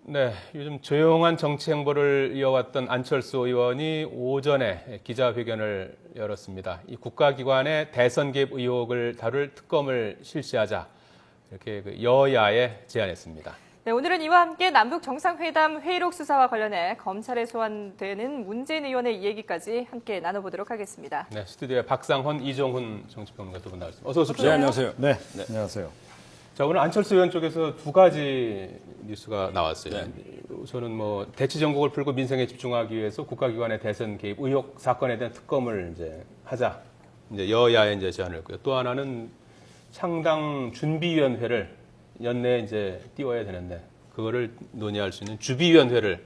네, 요즘 조용한 정치 행보를 이어왔던 안철수 의원이 오전에 기자회견을 열었습니다. 이 국가기관의 대선 개입 의혹을 다룰 특검을 실시하자 이렇게 여야에 제안했습니다. 네, 오늘은 이와 함께 남북 정상회담 회의록 수사와 관련해 검찰에 소환되는 문재인 의원의 얘기까지 함께 나눠보도록 하겠습니다. 네, 스튜디오에 박상헌, 이종훈 정치평론가 두 분 나왔습니다. 어서 오십시오. 네, 안녕하세요. 네, 안녕하세요. 자, 오늘 안철수 의원 쪽에서 두 가지 뉴스가 나왔어요. 네. 저는 뭐 대치 전국을 풀고 민생에 집중하기 위해서 국가기관의 대선 개입 의혹 사건에 대한 특검을 이제 하자. 이제 여야에 이제 제안을 했고요. 또 하나는 창당 준비위원회를 연내에 이제 띄워야 되는데 그거를 논의할 수 있는 주비위원회를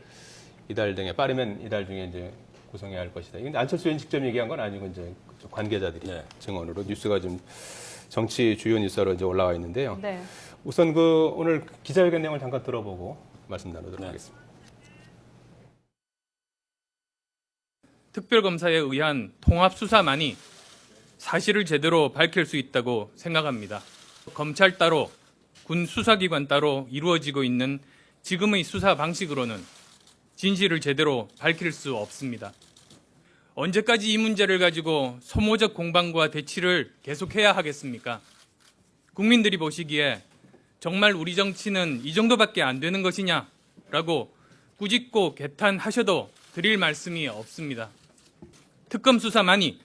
이달 등에 빠르면 이달 중에 이제 구성해야 할 것이다. 근데 안철수 의원 직접 얘기한 건 아니고 이제 그쪽 관계자들이 네. 증언으로 뉴스가 좀 정치 주요 뉴스로 이제 올라와 있는데요. 네. 우선 오늘 기자회견 내용을 잠깐 들어보고 말씀 나누도록 하겠습니다. 특별검사에 의한 통합수사만이 사실을 제대로 밝힐 수 있다고 생각합니다. 검찰 따로, 군 수사기관 따로 이루어지고 있는 지금의 수사 방식으로는 진실을 제대로 밝힐 수 없습니다. 언제까지 이 문제를 가지고 소모적 공방과 대치를 계속해야 하겠습니까? 국민들이 보시기에 정말 우리 정치는 이 정도밖에 안 되는 것이냐라고 꾸짖고 개탄하셔도 드릴 말씀이 없습니다. 특검 수사만이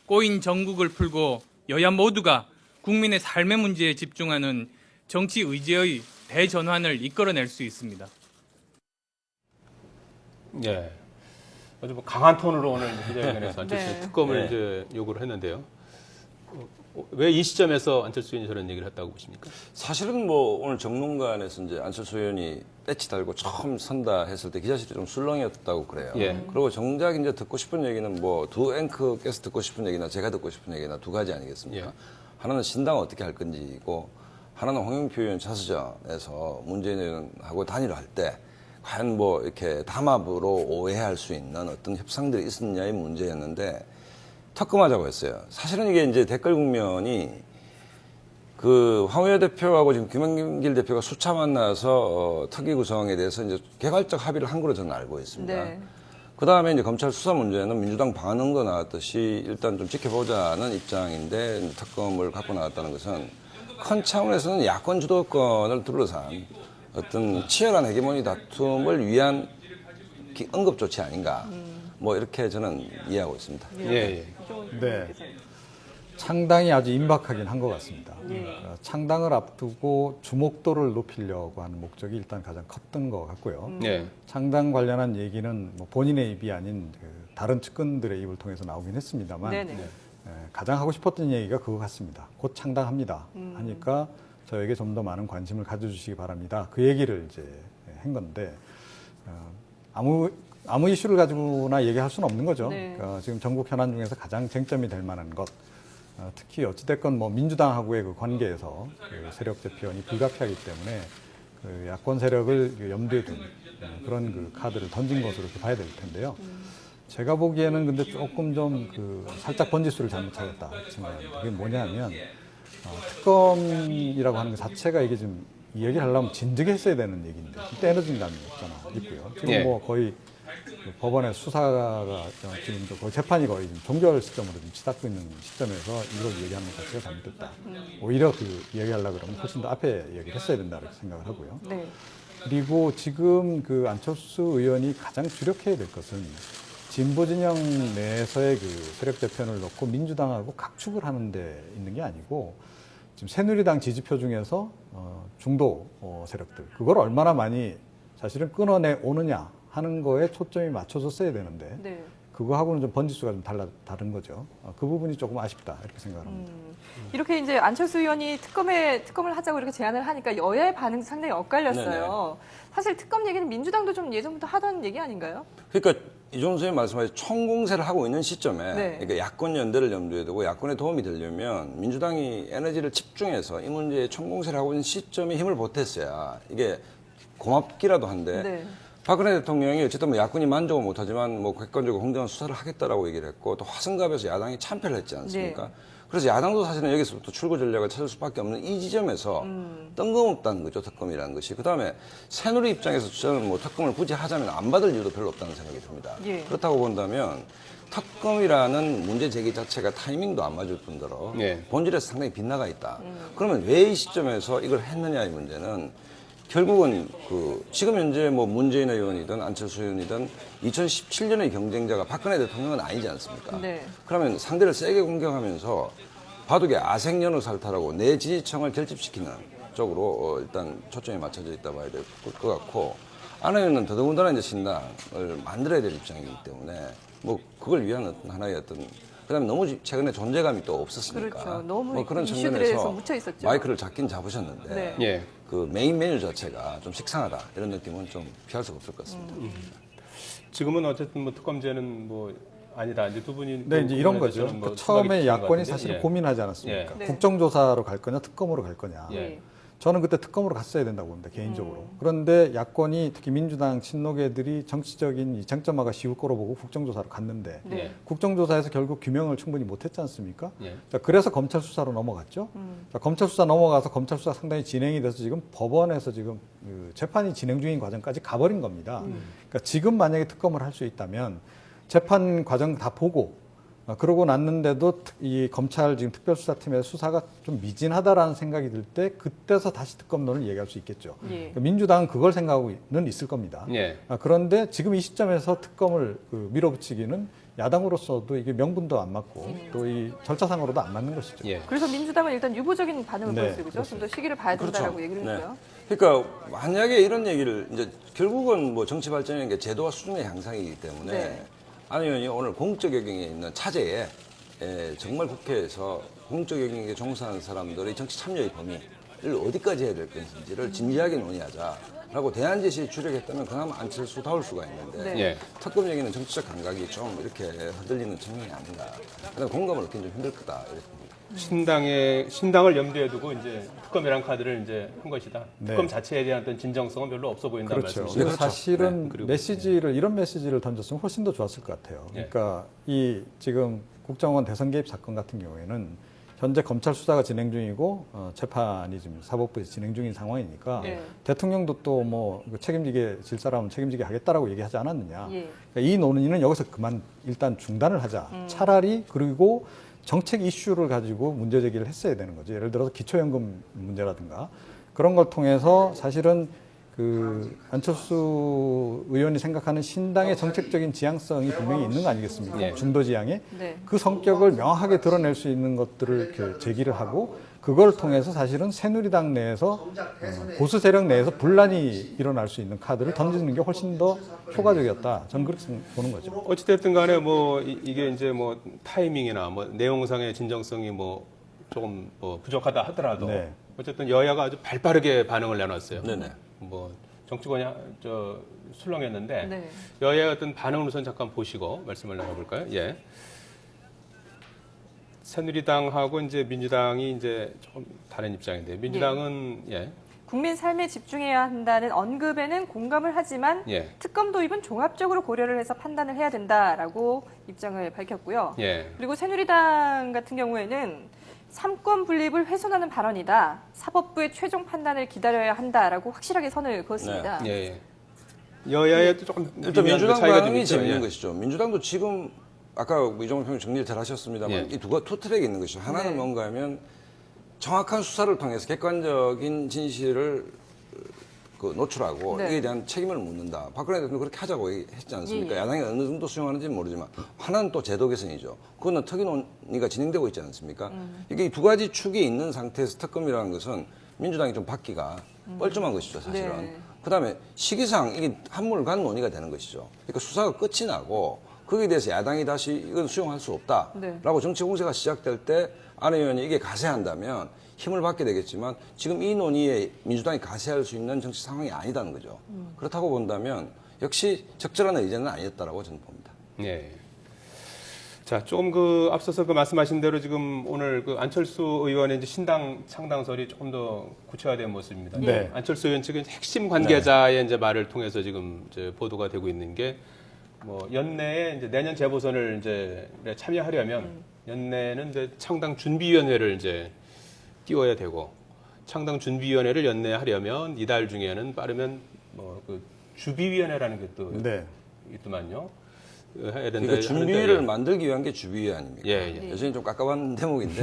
꼬인 정국을 풀고 여야 모두가 국민의 삶의 문제에 집중하는 정치 의제의 대전환을 이끌어낼 수 있습니다. 예. 아주 뭐 강한 톤으로 오늘 기자회견에서 안철수 네. 특검을 네. 이제 요구를 했는데요. 왜 이 시점에서 안철수 의원이 저런 얘기를 했다고 보십니까? 사실은 뭐 오늘 정론관에서 이제 안철수 의원이 배치 달고 처음 선다 했을 때 기자실이 좀 술렁이었다고 그래요. 예. 그리고 정작 이제 듣고 싶은 얘기는 뭐 두 앵커께서 듣고 싶은 얘기나 제가 듣고 싶은 얘기나 두 가지 아니겠습니까? 예. 하나는 신당 어떻게 할 건지고 하나는 홍영표 의원 차수전에서 문재인 의원하고 단일화 할 때 과연 뭐 이렇게 담합으로 오해할 수 있는 어떤 협상들이 있었냐의 문제였는데 특검하자고 했어요. 사실은 이게 이제 댓글 국면이 그 황우여 대표하고 지금 김한길 대표가 수차 만나서 특위 구성에 대해서 이제 개괄적 합의를 한 걸로 저는 알고 있습니다. 네. 그 다음에 이제 검찰 수사 문제는 민주당 반응도 나왔듯이 일단 좀 지켜보자는 입장인데 특검을 갖고 나왔다는 것은 큰 차원에서는 야권 주도권을 둘러싼 어떤 치열한 헤게모니 다툼을 위한 응급 조치 아닌가. 뭐 이렇게 저는 이해하고 있습니다. 예. 네. 창당이 아주 임박하긴 한 것 같습니다. 창당을 앞두고 주목도를 높이려고 하는 목적이 일단 가장 컸던 것 같고요. 예. 창당 관련한 얘기는 뭐 본인의 입이 아닌 다른 측근들의 입을 통해서 나오긴 했습니다만 네네. 가장 하고 싶었던 얘기가 그거 같습니다. 곧 창당합니다. 하니까 저에게 좀 더 많은 관심을 가져주시기 바랍니다. 그 얘기를 이제 한 건데 아무 이슈를 가지고나 얘기할 수는 없는 거죠. 네. 그러니까 지금 전국 현안 중에서 가장 쟁점이 될 만한 것, 특히 어찌됐건 뭐 민주당하고의 그 관계에서 그 세력 재편이 불가피하기 때문에 그 야권 세력을 염두에 둔 그런 그 카드를 던진 것으로 이렇게 봐야 될 텐데요. 제가 보기에는 근데 조금 좀 그 살짝 번지수를 잘못 찾았다 이렇게 생각합니다. 그게 뭐냐면 특검이라고 하는 것 자체가 이게 좀 이 얘기를 하려면 진즉에 했어야 되는 얘기인데 떼어진 감이 있고요. 지금 예. 뭐 거의 그 법원의 수사가 지금 거의 재판이 거의 지금 종결 시점으로 좀 치닫고 있는 시점에서 이걸 얘기하는 것 자체가 잘못됐다. 오히려 그 얘기하려고 그러면 훨씬 더 앞에 얘기를 했어야 된다 이렇게 생각을 하고요. 네. 그리고 지금 그 안철수 의원이 가장 주력해야 될 것은 진보 진영 내에서의 그 세력 재편을 놓고 민주당하고 각축을 하는 데 있는 게 아니고 지금 새누리당 지지표 중에서 중도 세력들 그걸 얼마나 많이 사실은 끊어내 오느냐 하는 거에 초점이 맞춰졌어야 되는데 네. 그거하고는 좀 번지수가 좀 다른 거죠. 그 부분이 조금 아쉽다 이렇게 생각을 합니다. 이렇게 이제 안철수 의원이 특검을 하자고 이렇게 제안을 하니까 여야의 반응도 상당히 엇갈렸어요. 사실 특검 얘기는 민주당도 좀 예전부터 하던 얘기 아닌가요? 그러니까 이종훈 선생님 말씀하신 총공세를 하고 있는 시점에 네. 그러니까 야권 연대를 염두에 두고 야권에 도움이 되려면 민주당이 에너지를 집중해서 이 문제에 총공세를 하고 있는 시점에 힘을 보탰어야 이게 고맙기라도 한데 네. 박근혜 대통령이 어쨌든 뭐 야권이 만족은 못하지만 뭐 객관적으로 공정한 수사를 하겠다라고 얘기를 했고 또 화성갑에서 야당이 참패를 했지 않습니까? 네. 그래서 야당도 사실은 여기서부터 출구 전략을 찾을 수밖에 없는 이 지점에서 뜬금없다는 거죠, 특검이라는 것이. 그다음에 새누리 입장에서 저는 뭐 특검을 굳이 하자면 안 받을 이유도 별로 없다는 생각이 듭니다. 예. 그렇다고 본다면 특검이라는 문제 제기 자체가 타이밍도 안 맞을 뿐더러 예. 본질에서 상당히 빗나가 있다. 그러면 왜 이 시점에서 이걸 했느냐의 문제는 결국은 지금 현재 뭐 문재인 의원이든 안철수 의원이든 2017년의 경쟁자가 박근혜 대통령은 아니지 않습니까? 네. 그러면 상대를 세게 공격하면서 바둑의 아생연후 살탈하고 내 지지층을 결집시키는 쪽으로 일단 초점이 맞춰져 있다 봐야 될 것 같고, 안 의원은 더더군다나 이제 신당을 만들어야 될 입장이기 때문에 뭐 그걸 위한 어떤 하나의 어떤, 그다음에 너무 최근에 존재감이 또 없었으니까 그렇죠. 너무 뭐 그런 이슈들에 측면에서 대해서 묻혀 있었죠. 마이크를 잡긴 잡으셨는데 네. 예. 그 메인 메뉴 자체가 좀 식상하다 이런 느낌은 좀 피할 수가 없을 것 같습니다. 지금은 어쨌든 뭐 특검제는 뭐 아니다. 이제 두 분이 네, 이제 이런 거죠. 뭐 그러니까 처음에 생각이 야권이 같은데, 사실 예. 고민하지 않았습니까? 예. 네. 국정조사로 갈 거냐, 특검으로 갈 거냐. 예. 저는 그때 특검으로 갔어야 된다고 봅니다, 개인적으로. 그런데 야권이 특히 민주당 친노계들이 정치적인 이 쟁점화가 쉬울 거로 보고 국정조사로 갔는데 네. 예. 국정조사에서 결국 규명을 충분히 못했지 않습니까? 예. 자, 그래서 검찰 수사로 넘어갔죠. 자, 검찰 수사 넘어가서 검찰 수사 상당히 진행이 돼서 지금 법원에서 지금 그 재판이 진행 중인 과정까지 가버린 겁니다. 그러니까 지금 만약에 특검을 할 수 있다면 재판 과정 다 보고 그러고 났는데도 이 검찰 지금 특별수사팀의 수사가 좀 미진하다라는 생각이 들 때 그때서 다시 특검론을 얘기할 수 있겠죠. 예. 그러니까 민주당은 그걸 생각하고는 있을 겁니다. 예. 그런데 지금 이 시점에서 특검을 밀어붙이기는 야당으로서도 이게 명분도 안 맞고 또 이 절차상으로도 안 맞는 것이죠. 예. 그래서 민주당은 일단 유보적인 반응을 네, 보였어요. 그죠? 좀 더 시기를 봐야 된다라고 얘기를 네. 했고요. 그러니까 만약에 이런 얘기를 이제 결국은 뭐 정치 발전이라는 게 제도와 수준의 향상이기 때문에 네. 안 의원이 오늘 공적 영역에 있는 차제에 정말 국회에서 공적 영역에 종사하는 사람들의 정치 참여의 범위를 어디까지 해야 될 것인지를 진지하게 논의하자라고 대안 제시에 주력했다면 그나마 안철수다울 수가 있는데 네. 예. 특검 얘기는 정치적 감각이 좀 이렇게 흔들리는 측면이 아닌가. 그다음에 공감을 얻기는 좀 힘들 거다 이렇게 봅니다. 신당을 염두에 두고 이제 특검이란 카드를 이제 한 것이다. 네. 특검 자체에 대한 어떤 진정성은 별로 없어 보인다는 그렇죠. 말씀이시죠. 그래서 사실은 네, 그리고- 이런 메시지를 던졌으면 훨씬 더 좋았을 것 같아요. 네. 그러니까 이 지금 국정원 대선 개입 사건 같은 경우에는 현재 검찰 수사가 진행 중이고 재판이 지금 사법부에서 진행 중인 상황이니까 네. 대통령도 또 뭐 책임지게 질 사람은 책임지게 하겠다라고 얘기하지 않았느냐. 예. 그러니까 이 논의는 여기서 그만 일단 중단을 하자. 차라리 그리고 정책 이슈를 가지고 문제 제기를 했어야 되는 거죠. 예를 들어서 기초연금 문제라든가 그런 걸 통해서 사실은 그 안철수 의원이 생각하는 신당의 정책적인 지향성이 분명히 있는 거 아니겠습니까? 예. 중도 지향에 네. 그 성격을 명확하게 드러낼 수 있는 것들을 이렇게 제기를 하고 그걸 통해서 사실은 새누리당 내에서 보수 세력 내에서 분란이 일어날 수 있는 카드를 던지는 게 훨씬 더 효과적이었다. 저는 그렇게 보는 거죠. 어찌됐든 간에 뭐 이게 이제 뭐 타이밍이나 뭐 내용상의 진정성이 뭐 조금 뭐 부족하다 하더라도 네. 어쨌든 여야가 아주 발빠르게 반응을 내놨어요. 네네. 뭐 정치권이 술렁했는데 네. 여야의 어떤 반응을 우선 잠깐 보시고 말씀을 나눠볼까요? 예. 새누리당하고 이제 민주당이 이제 조금 다른 입장인데 민주당은 예. 국민 삶에 집중해야 한다는 언급에는 공감을 하지만 예. 특검 도입은 종합적으로 고려를 해서 판단을 해야 된다라고 입장을 밝혔고요. 예. 그리고 새누리당 같은 경우에는 삼권 분립을 훼손하는 발언이다. 사법부의 최종 판단을 기다려야 한다라고 확실하게 선을 그었습니다. 예. 예. 여야의 또 조금 일단 미묘한 민주당 차이가 좀 반응이 있죠. 재밌는 예. 것이죠. 민주당도 지금 아까 이종호 평님 정리를 잘 하셨습니다만 예. 이 투 트랙이 있는 것이죠. 하나는 네. 뭔가 하면 정확한 수사를 통해서 객관적인 진실을 노출하고 네. 이에 대한 책임을 묻는다. 박근혜 대통령 그렇게 하자고 했지 않습니까? 예. 야당이 어느 정도 수용하는지는 모르지만 하나는 또 제도 개선이죠. 그거는 특위 논의가 진행되고 있지 않습니까? 이게 두 가지 축이 있는 상태에서 특검이라는 것은 민주당이 좀 받기가 뻘쭘한 것이죠, 사실은. 네. 그다음에 시기상 이게 한물간 논의가 되는 것이죠. 그러니까 수사가 끝이 나고 거기에 대해서 야당이 다시 이건 수용할 수 없다라고 네. 정치 공세가 시작될 때 안 의원이 이게 가세한다면 힘을 받게 되겠지만 지금 이 논의에 민주당이 가세할 수 있는 정치 상황이 아니다는 거죠. 그렇다고 본다면 역시 적절한 의제는 아니었다라고 저는 봅니다. 예. 자, 조금 앞서서 말씀하신 대로 지금 오늘 안철수 의원의 이제 신당 창당설이 조금 더 구체화된 모습입니다. 네. 안철수 의원 측은 핵심 관계자의 이제 말을 통해서 지금 이제 보도가 되고 있는 게 뭐 연내에 이제 내년 재보선을 이제 참여하려면 연내는 이제 창당 준비위원회를 이제 띄워야 되고 창당 준비위원회를 연내하려면 이달 중에는 빠르면 뭐 그 주비위원회라는 게 또 네. 있더만요. 해야 된다. 그러니까 준비위를 하는데, 만들기 위한 게 주비위 아닙니까? 예, 예. 여전히 좀 깝깝한 대목인데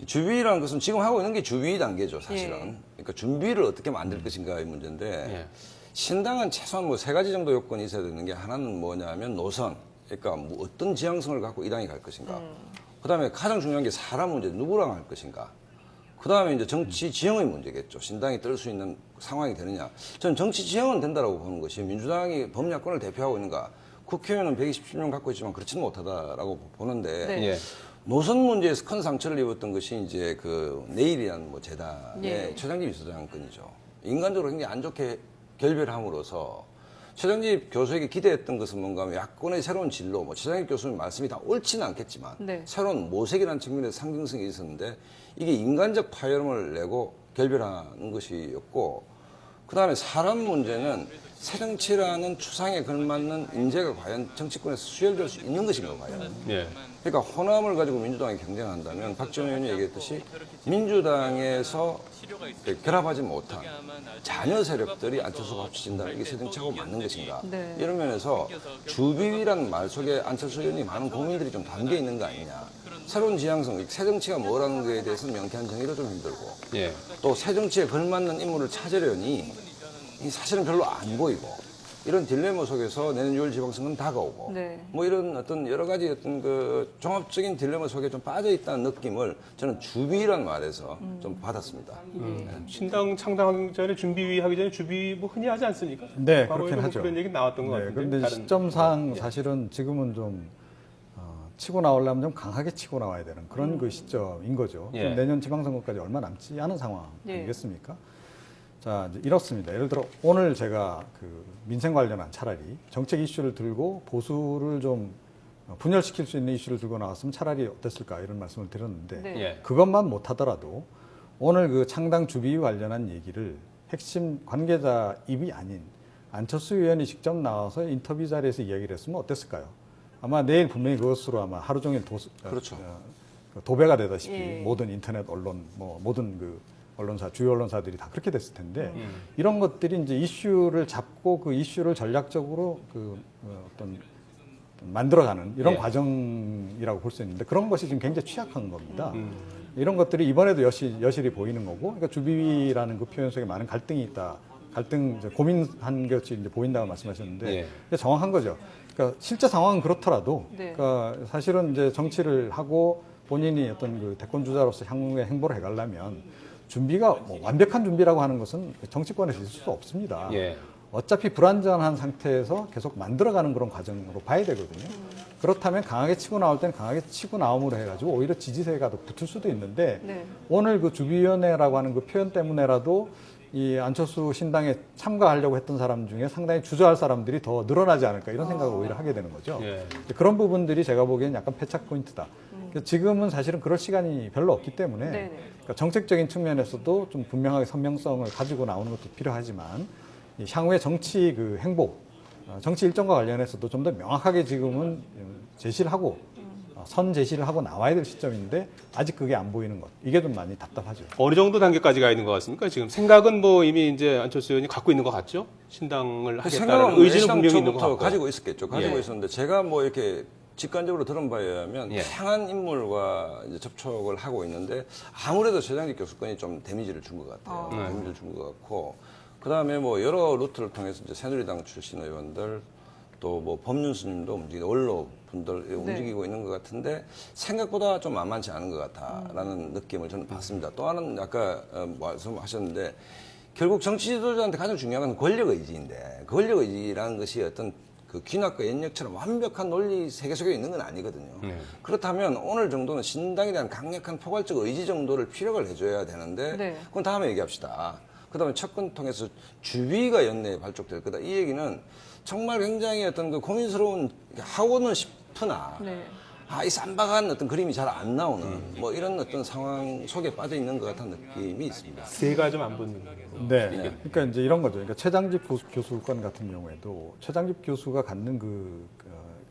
예. 주비위라는 것은 지금 하고 있는 게 주비위 단계죠, 사실은. 예. 그러니까 준비를 어떻게 만들 것인가의 문제인데 예. 신당은 최소한 뭐 세 가지 정도 요건이 있어야 되는 게 하나는 뭐냐면 노선, 그러니까 뭐 어떤 지향성을 갖고 이 당이 갈 것인가. 그다음에 가장 중요한 게 사람 문제, 누구랑 할 것인가. 그다음에 이제 정치 지형의 문제겠죠. 신당이 뜰 수 있는 상황이 되느냐. 저는 정치 지형은 된다라고 보는 것이 민주당이 범야권을 대표하고 있는가. 국회의원은 127명 갖고 있지만 그렇지는 못하다라고 보는데 네. 예. 노선 문제에서 큰 상처를 입었던 것이 이제 그 내일이라는 뭐 재단의 예. 최장집 이사장 건이죠. 인간적으로 굉장히 안 좋게 결별함으로써 최장집 교수에게 기대했던 것은 뭔가 하면 야권의 새로운 진로, 뭐 최장집 교수님 말씀이 다 옳지는 않겠지만 네. 새로운 모색이라는 측면에서 상징성이 있었는데 이게 인간적 파열음을 내고 결별하는 것이었고 그다음에 사람 문제는 새정치라는 추상에 걸맞는 인재가 과연 정치권에서 수혈될 수 있는 것인가 과연. 예. 그러니까 호남을 가지고 민주당이 경쟁한다면 박지원 의원이 얘기했듯이 민주당에서 결합하지 못한 자녀 세력들이 안철수가 합쳐진다는 이게 새정치하고 맞는 것인가. 네. 이런 면에서 주비위라는 말 속에 안철수 의원이 많은 고민들이 좀 담겨 있는 거 아니냐. 새로운 지향성, 새정치가 뭐라는 거에 대해서는 명쾌한 정의도 좀 힘들고 예. 또 새정치에 걸맞는 인물을 찾으려니 이 사실은 별로 안 보이고 이런 딜레마 속에서 내년 6월 지방선거는 다가오고 네. 뭐 이런 어떤 여러 가지 어떤 그 종합적인 딜레마 속에 좀 빠져 있다는 느낌을 저는 주비라는 말에서 좀 받았습니다. 신당 창당 전에 준비위 하기 전에 주비 뭐 흔히 하지 않습니까? 네, 과거에도 그렇긴 뭐 하죠. 그런 얘기 나왔던 것 네, 같은데. 그런데 다른- 시점상 사실은 지금은 좀 치고 나오려면 좀 강하게 치고 나와야 되는 그런 그 시점인 거죠. 예. 내년 지방선거까지 얼마 남지 않은 상황 예. 아니겠습니까? 자, 이제 이렇습니다. 예를 들어 오늘 제가 그 민생 관련한 차라리 정책 이슈를 들고 보수를 좀 분열시킬 수 있는 이슈를 들고 나왔으면 차라리 어땠을까 이런 말씀을 드렸는데 네. 예. 그것만 못하더라도 오늘 그 창당 주비 관련한 얘기를 핵심 관계자 입이 아닌 안철수 의원이 직접 나와서 인터뷰 자리에서 이야기를 했으면 어땠을까요? 아마 내일 분명히 그것으로 아마 하루 종일 그렇죠. 도배가 되다시피 예. 모든 인터넷 언론, 뭐 모든 그 언론사, 주요 언론사들이 다 그렇게 됐을 텐데 이런 것들이 이제 이슈를 잡고 그 이슈를 전략적으로 그 어떤 만들어가는 이런 예. 과정이라고 볼 수 있는데 그런 것이 지금 굉장히 취약한 겁니다. 이런 것들이 이번에도 여실히 보이는 거고, 그러니까 주비라는 그 표현 속에 많은 갈등이 있다. 갈등, 이제 고민한 것이 이제 보인다고 말씀하셨는데, 예. 이게 정확한 거죠. 그러니까 실제 상황은 그렇더라도, 네. 그러니까 사실은 이제 정치를 하고 본인이 어떤 그 대권 주자로서 향후에 행보를 해가려면 준비가 뭐 완벽한 준비라고 하는 것은 정치권에서 있을 수 없습니다. 예. 어차피 불안전한 상태에서 계속 만들어가는 그런 과정으로 봐야 되거든요. 그렇다면 강하게 치고 나올 때는 강하게 치고 나옴으로 해가지고 오히려 지지세가 더 붙을 수도 있는데 네. 오늘 그 주비위원회라고 하는 그 표현 때문에라도 이 안철수 신당에 참가하려고 했던 사람 중에 상당히 주저할 사람들이 더 늘어나지 않을까 이런 생각을 오히려 하게 되는 거죠. 예. 그런 부분들이 제가 보기엔 약간 패착 포인트다. 지금은 사실은 그럴 시간이 별로 없기 때문에 네네. 그러니까 정책적인 측면에서도 좀 분명하게 선명성을 가지고 나오는 것도 필요하지만 이 향후의 정치 그 행보, 정치 일정과 관련해서도 좀 더 명확하게 지금은 제시를 하고 선 제시를 하고 나와야 될 시점인데 아직 그게 안 보이는 것. 이게 좀 많이 답답하죠. 어느 정도 단계까지 가 있는 것 같습니까? 지금 생각은 뭐 이미 이제 안철수 의원이 갖고 있는 것 같죠? 신당을 하겠다는 생각은 의지는 분명히 있는 것 초부터 같고. 가지고 있었겠죠. 가지고 예. 있었는데 제가 뭐 이렇게 직관적으로 들은 바에 의하면 예. 다양한 인물과 이제 접촉을 하고 있는데 아무래도 최장직 교수권이 좀 데미지를 준 것 같아요. 데미지를 준 것 같고 그다음에 뭐 여러 루트를 통해서 이제 새누리당 출신 의원들 또 뭐 법륜스님도 움직이고 원로 분들 움직이고 있는 것 같은데 생각보다 좀 만만치 않은 것 같다라는 느낌을 저는 받습니다. 또 하나는 아까 말씀하셨는데 결국 정치 지도자한테 가장 중요한 건 권력 의지인데 권력 의지라는 것이 어떤 그 귀낙과 연력처럼 완벽한 논리 세계 속에 있는 건 아니거든요. 그렇다면 오늘 정도는 신당에 대한 강력한 포괄적 의지 정도를 피력을 해줘야 되는데 네. 그건 다음에 얘기합시다. 그다음에 chấp권 통해서 주비가 연내에 발족될 거다. 이 얘기는 정말 굉장히 어떤 그 고민스러운 하고는 싶으나 네. 이 쌈박한 어떤 그림이 잘 안 나오는 뭐 이런 어떤 상황 속에 빠져 있는 것 같은 느낌이 있습니다. 세가 좀 안 붙는 거예요. 네. 그러니까 이제 이런 거죠. 그러니까 최장집 교수권 같은 경우에도 최장집 교수가 갖는 그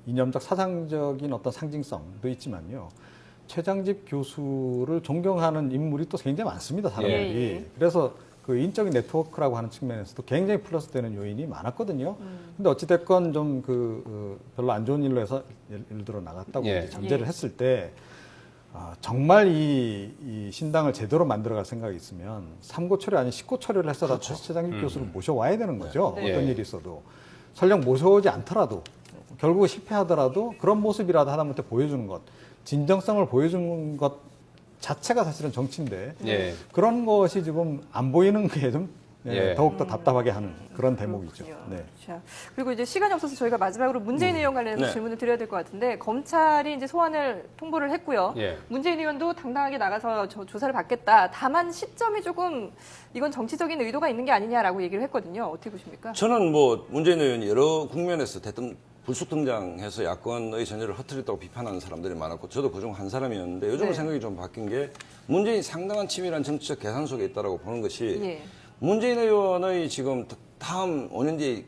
이념적 사상적인 어떤 상징성도 있지만요. 최장집 교수를 존경하는 인물이 또 굉장히 많습니다, 사람들이. 예. 그래서 그 인적인 네트워크라고 하는 측면에서도 굉장히 플러스되는 요인이 많았거든요. 근데 어찌됐건 좀 별로 안 좋은 일로 해서 예를 들어 나갔다고 예. 이제 전제를 예. 했을 때 정말 이 신당을 제대로 만들어갈 생각이 있으면 삼고초려 아닌 십고초려를 해서라도 그렇죠. 최장집 교수를 모셔와야 되는 거죠. 네. 어떤 예. 일이 있어도. 설령 모셔오지 않더라도 결국 실패하더라도 그런 모습이라도 하다못해 보여주는 것, 진정성을 보여주는 것 자체가 사실은 정치인데 예. 그런 것이 지금 안 보이는 게 좀 예. 더욱더 답답하게 하는 그런 대목이죠. 그렇군요. 네. 자, 그리고 이제 시간이 없어서 저희가 마지막으로 문재인 의원 관련해서 네. 질문을 드려야 될 것 같은데 검찰이 이제 소환을 통보를 했고요. 예. 문재인 의원도 당당하게 나가서 조사를 받겠다. 다만 시점이 조금 이건 정치적인 의도가 있는 게 아니냐라고 얘기를 했거든요. 어떻게 보십니까? 저는 뭐 문재인 의원이 여러 국면에서 불쑥 등장해서 야권의 전열을 흐트렸다고 비판하는 사람들이 많았고 저도 그중 한 사람이었는데 요즘은 네. 생각이 좀 바뀐 게 문재인이 상당한 치밀한 정치적 계산 속에 있다고 보는 것이 예. 문재인 의원의 지금 다음 5년 뒤에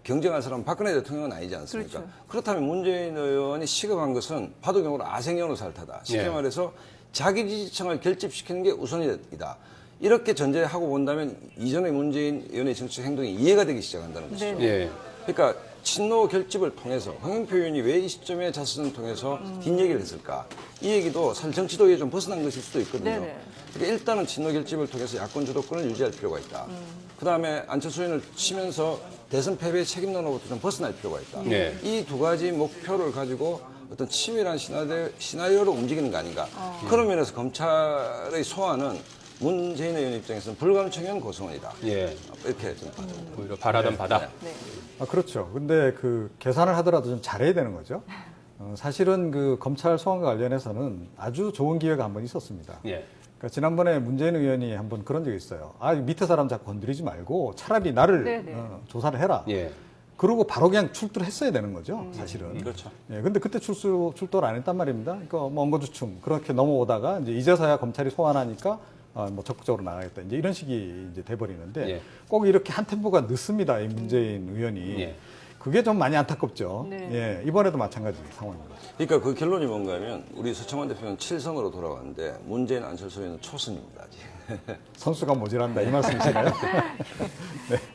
경쟁할 사람은 박근혜 대통령은 아니지 않습니까? 그렇죠. 그렇다면 문재인 의원이 시급한 것은 바둑용어로 아생연호 살타다. 쉽게 예. 말해서 자기 지지층을 결집시키는 게 우선이다. 이렇게 전제하고 본다면 이전의 문재인 의원의 정치적 행동이 이해가 되기 시작한다는 것이죠. 네. 예. 그러니까 친노 결집을 통해서 홍영표 의원이 왜 이 시점에 자수를 통해서 뒷얘기를 했을까? 이 얘기도 사실 정치도에 좀 벗어난 것일 수도 있거든요. 네네. 그러니까 일단은 친노 결집을 통해서 야권 주도권을 유지할 필요가 있다. 그다음에 안철수 의원을 치면서 대선 패배의 책임론으로부터 좀 벗어날 필요가 있다. 네. 이 두 가지 목표를 가지고 어떤 치밀한 시나리오로 움직이는 거 아닌가. 그런 면에서 검찰의 소환은 문재인 의원 입장에서는 불감청형 고소원이다. 예. 이렇게 좀 봐요. 오히려 바라던 바다. 네. 그렇죠. 근데 그 계산을 하더라도 좀 잘해야 되는 거죠. 사실은 그 검찰 소환과 관련해서는 아주 좋은 기회가 한 번 있었습니다. 예. 그러니까 지난번에 문재인 의원이 한번 그런 적이 있어요. 밑에 사람 자꾸 건드리지 말고 차라리 나를 네네. 조사를 해라. 예. 그러고 바로 그냥 출두를 했어야 되는 거죠, 사실은. 그렇죠. 예, 근데 그때 출두를 안 했단 말입니다. 그러니까 뭐 엉거주춤 그렇게 넘어오다가 이제서야 검찰이 소환하니까 뭐 적극적으로 나가겠다. 이제 이런 식이 이제 돼버리는데 예. 꼭 이렇게 한 템포가 늦습니다. 이 문재인 의원이. 예. 그게 좀 많이 안타깝죠. 네. 예, 이번에도 마찬가지 상황입니다. 그러니까 그 결론이 뭔가 하면 우리 서청원 대표는 7선으로 돌아왔는데 문재인 안철수 의원은 초선입니다. 아직. 선수가 모자란다 이 말씀이시나요?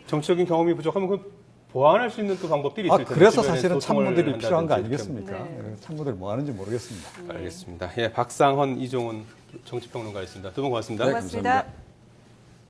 정치적인 경험이 부족하면 그 보완할 수 있는 또 방법들이 있을 텐데. 그래서 주변에 사실은 소통을 참모들이 필요한 거 한다든지 아니겠습니까? 네. 예, 참모들 뭐 하는지 모르겠습니다. 알겠습니다. 예, 박상헌, 이종훈 정치평론가였습니다. 두 분 고맙습니다. 네, 고맙습니다.